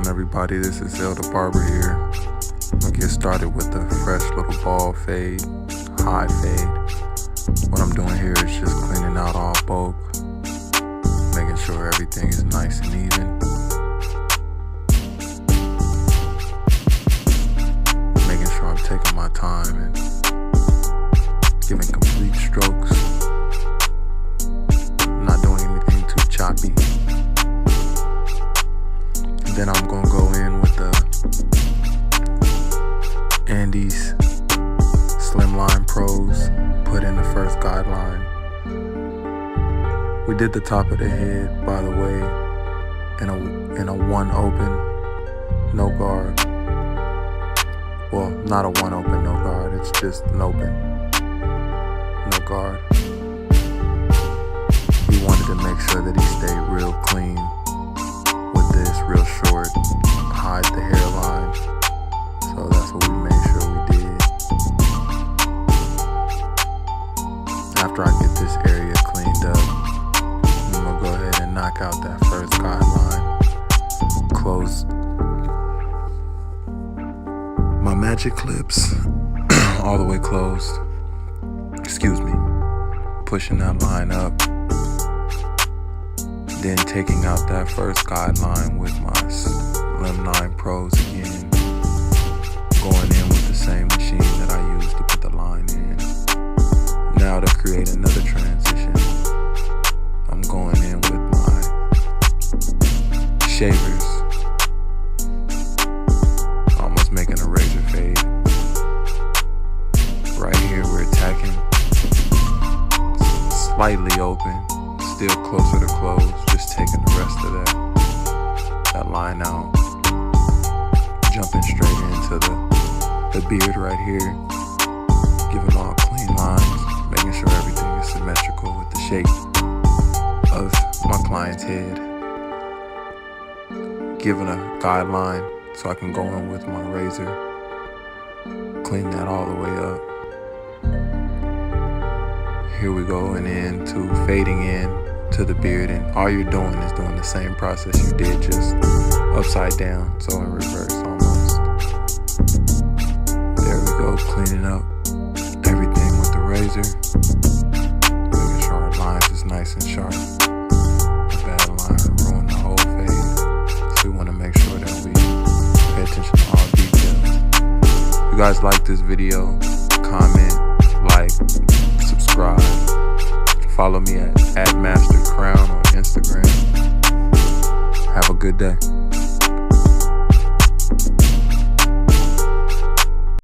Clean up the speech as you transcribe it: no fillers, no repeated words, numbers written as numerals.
everybody? This is the Barber here. I'm gonna get started with a fresh little ball fade, high fade. What I'm doing here is just cleaning out all bulk, making sure everything is nice and even. Making sure I'm taking my time and giving complete strokes. Not doing anything too choppy. Then I'm gonna go in with the Andes Slimline Pros, put in the first guideline. We did the top of the head, by the way, in a one open, no guard. Well, not a one open, no guard, it's just an open, no guard. He wanted to make sure that he stayed real clean with this, real short, hide the hairline. So that's what we made sure we did. After I get this area cleaned up, I'm gonna go ahead and knock out that first guideline. Close my magic clips all the way closed. Excuse me. Pushing that line up. Then taking out that first guideline with my Slimline Pros again. Going in with the same machine that I used to put the line in. Now to create another transition, I'm going in with my shavers. Almost making a razor fade. Right here we're attacking. Slightly open, still closer to close. Just taking the rest of that line out. Jumping straight into the beard right here. Giving all clean lines. Making sure everything is symmetrical with the shape of my client's head. Giving a guideline so I can go in with my razor. Clean that all the way up. Here we go, and into fading in to the beard, and all you're doing is doing the same process you did, just upside down, so in reverse almost. There we go, cleaning up everything with the razor, making sure our lines is nice and sharp. A bad line ruin the whole fade, so we want to make sure that we pay attention to all details. If you guys like this video, comment, like, subscribe. Follow me at @MasterCrown on Instagram. Have a good day.